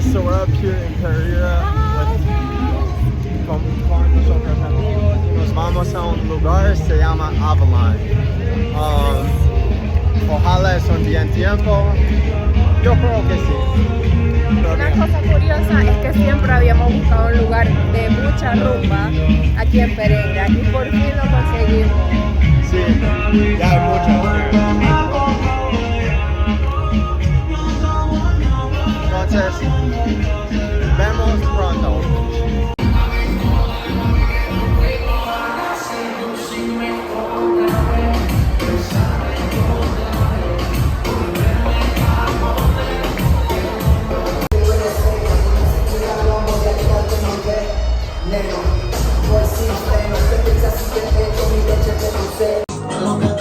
guys, so we're up here in Pereira con nuestros amigos y nos vamos a un lugar, se llama Avalon. Ojalá es un bien tiempo, yo creo que sí. Una cosa curiosa es que siempre habíamos buscado un lugar de mucha rumba aquí en Pereira y por fin lo conseguimos. Sí, ya hay mucho. Entonces, vemos pronto.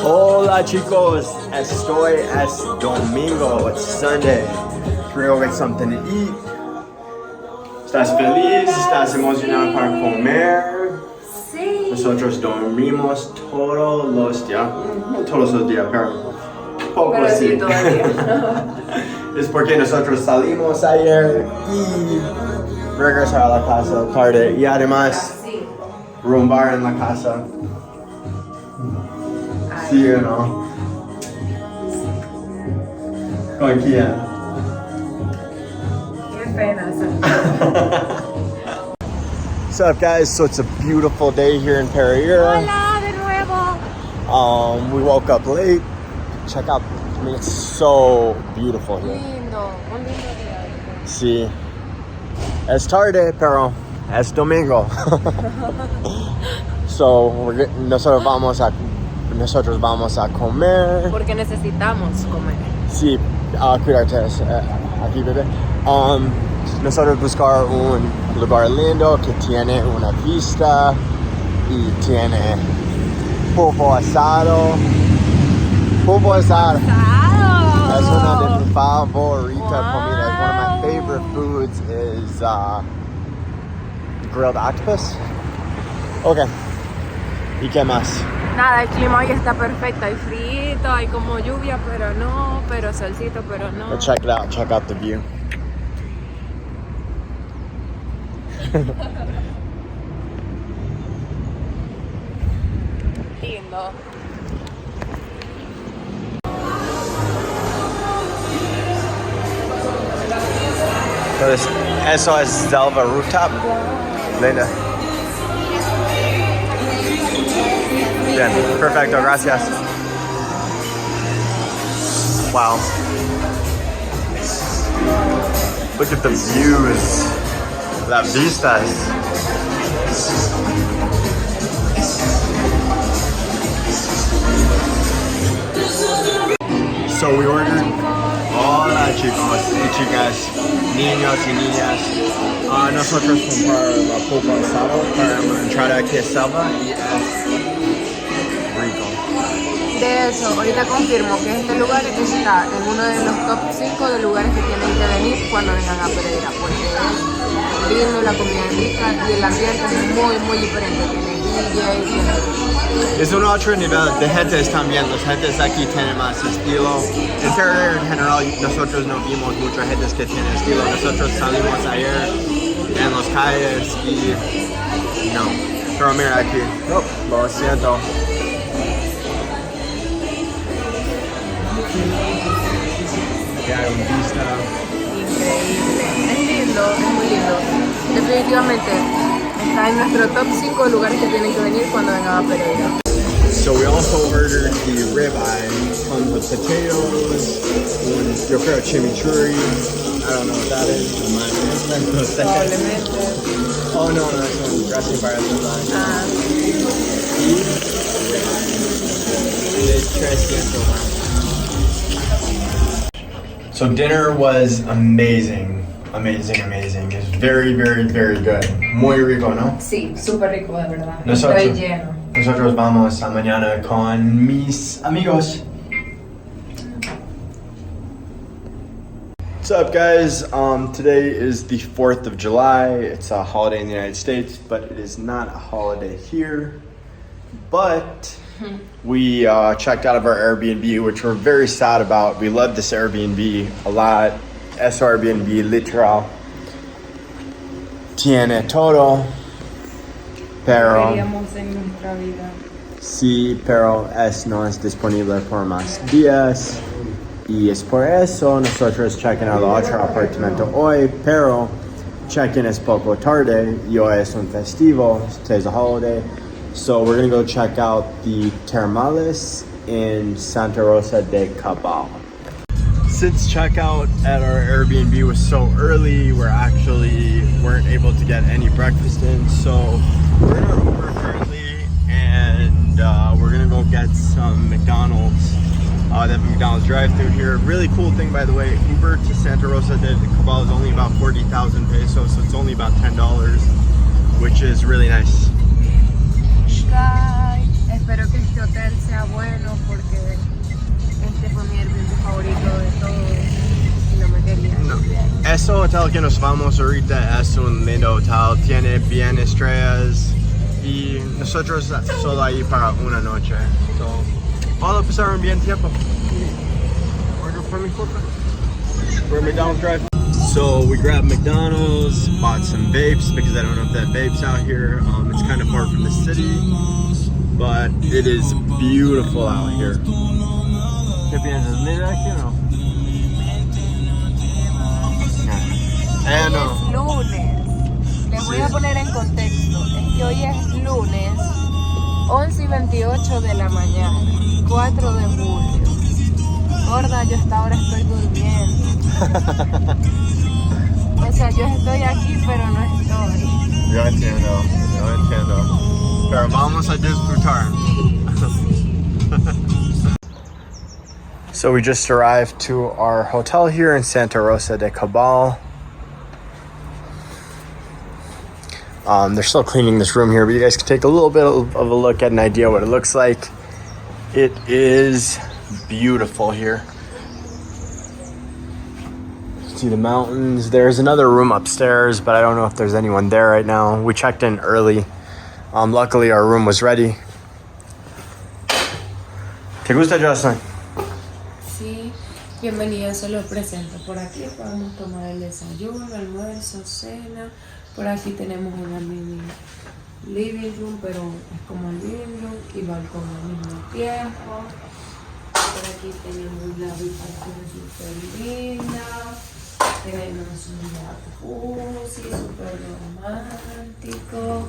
Hola chicos, es domingo, it's Sunday. We're gonna get something to eat. ¿Estás feliz? ¿Estás emocionado para comer? Sí. Nosotros dormimos todos los días, no todos los días, pero poco Pero sí. sí, todavía. Es porque nosotros salimos ayer y regresar a la casa tarde y además Sí. rumbar en la casa. Sí o no. ¿Con quién? Qué pena. What's up guys? So it's a beautiful day here in Pereira. Hola de nuevo. We woke up late. Check out, I mean it's so beautiful here. Lindo, un lindo día. Sí. Es tarde, pero es domingo. So nosotros vamos a comer. Porque necesitamos comer. Sí, cuídate aquí, bebé. Nosotros buscar un lugar lindo que tiene una vista y tiene pulpo asado. Pulpo asado. Es una de mis favoritas comidas. One of my favorite foods is grilled octopus. Okay. ¿Y qué más? Nada, el clima hoy está perfecto. Hay frío, hay como lluvia, pero solcito, pero no. Check it out. Check out the view. Lindo. Entonces, eso es Selva Rooftop. Linda. Bien, perfecto, gracias. Wow. Look at the views. Las vistas. So we ordered. Hola chicos y chicas, niños y niñas. Nosotros comprar la pulpa asado para entrar aquí a Selva y es rico. De eso, ahorita confirmo que este lugar está en uno de los top 5 de lugares que tienen que venir cuando vengan a Pereira, porque es lindo, la comida es rica y el ambiente es muy, muy diferente. Tiene DJ, tiene... Es un otro nivel de gentes también, los gentes aquí tienen más estilo. En Pereira en general nosotros no vimos mucha gente que tiene estilo. Nosotros salimos ayer en las calles y no. Pero mira aquí, lo siento. Que hay un vista. Increíble, es lindo, es muy lindo. Definitivamente está en nuestro top 5 de lugares que tienen que venir cuando vengan a Pereira. So we also ordered the ribeye, comes with potatoes, yo creo chimichurri, I don't know what that is, no sé. Oh no, es un dressing para el ribeye. Y de 300 gramos. So dinner was amazing. It's very, very, very good. Muy rico, ¿no? Sí, súper rico, de verdad. Estoy lleno. Nosotros vamos a mañana con mis amigos. What's up, guys? Today is the 4th of July. It's a holiday in the United States, but it is not a holiday here. But we checked out of our Airbnb, which we're very sad about. We love this Airbnb a lot. Es Airbnb, literal. tiene todo, pero Queríamos en nuestra vida. sí, pero no es disponible por más días. Y es por eso nosotros check-in al otro apartamento hoy, pero check-in es poco tarde y hoy es un festivo, today's a holiday. So we're gonna go check out the termales in Santa Rosa de Cabal. Since checkout at our Airbnb was so early, weren't able to get any breakfast in. So we're in our Uber currently, and we're gonna go get some McDonald's. They have a McDonald's drive-thru here. Really cool thing, by the way, Uber to Santa Rosa de Cabal is only about 40,000 pesos, so it's only about $10, which is really nice. Bye. Espero que este hotel sea bueno porque este fue mi Airbnb favorito de todos y no me quería. No. Ese hotel que nos vamos ahorita es un lindo hotel, tiene bien estrellas y nosotros solo ahí para una noche. So, vamos a pasar un bien tiempo. Order for me, we're at McDonald's drive. So we grabbed McDonald's, bought some vapes because I don't know if they have vapes out here. It's kind of far from the city, but it is beautiful out here. ¿Qué piensas? ¿Mira aquí o no? No. Es lunes. Les voy a poner en contexto. Es que hoy es lunes, 11:28 de la mañana, 4 de julio. Gorda, yo hasta ahora estoy durmiendo. O sea, yo estoy aquí, pero no estoy. Yo entiendo. Pero vamos a disfrutar. So we just arrived to our hotel here in Santa Rosa de Cabal. They're still cleaning this room here, but you guys can take a little bit of a look at an idea what it looks like. It is beautiful here. See the mountains. There's another room upstairs, but I don't know if there's anyone there right now. We checked in early. Luckily our room was ready. ¿Te gusta, Justin? Sí, bienvenidos, se los presento. Por aquí podemos tomar el desayuno, almuerzo, cena. Por aquí tenemos una mini living room, pero es como el living room y balcón al mismo tiempo. Por aquí tenemos la habitación súper linda. Tenemos un jacuzzi súper romántico.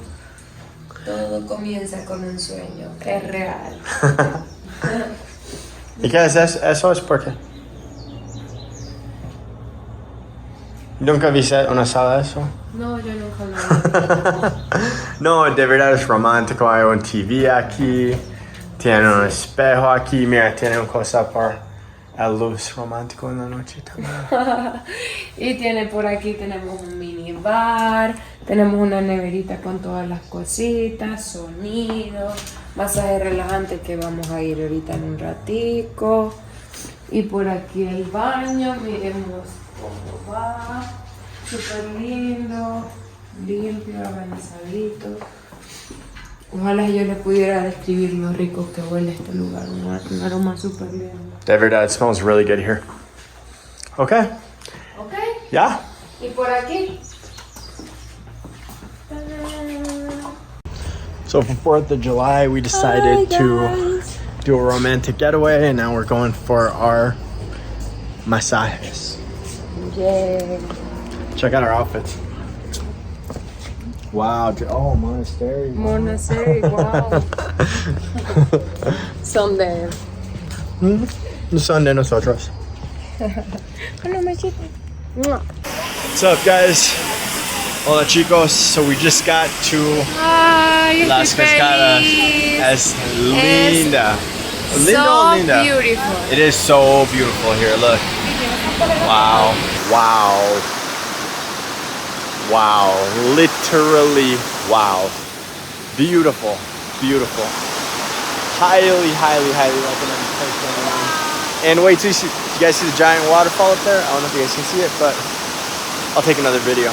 Todo comienza con un sueño, es real. ¿Y qué es eso? ¿Eso es por qué? ¿Nunca viste una sala de eso? No, yo nunca lo vi. No, de verdad es romántico. Hay un TV aquí. Tiene un espejo aquí. Mira, tiene una cosa para la luz romántico en la noche también. Y tiene por aquí, tenemos un mini bar. Tenemos una neverita con todas las cositas, sonido, masaje relajante que vamos a ir ahorita en un ratico. Y por aquí el baño, miremos cómo va. Súper lindo, limpio, organizadito. Ojalá yo le pudiera describir lo rico que huele este lugar. Un aroma súper lindo. De verdad, it smells really good here. Okay. Okay. Yeah. Y por aquí. So for 4th of July, we decided to do a romantic getaway, and now we're going for our masajes. Yeah. Check out our outfits. Wow. Oh, monastery. Monastery, wow. Sunday. Son de nosotros. Hola, machito. What's up, guys? Hola, chicos. So we just got to Ay, Las Cascadas. Es linda. So Linda. beautiful. It is so beautiful here. Look. Wow. Wow. Wow. Literally wow. Beautiful. Beautiful. Highly recommend this place. And wait till you guys see the giant waterfall up there. I don't know if you guys can see it, but I'll take another video.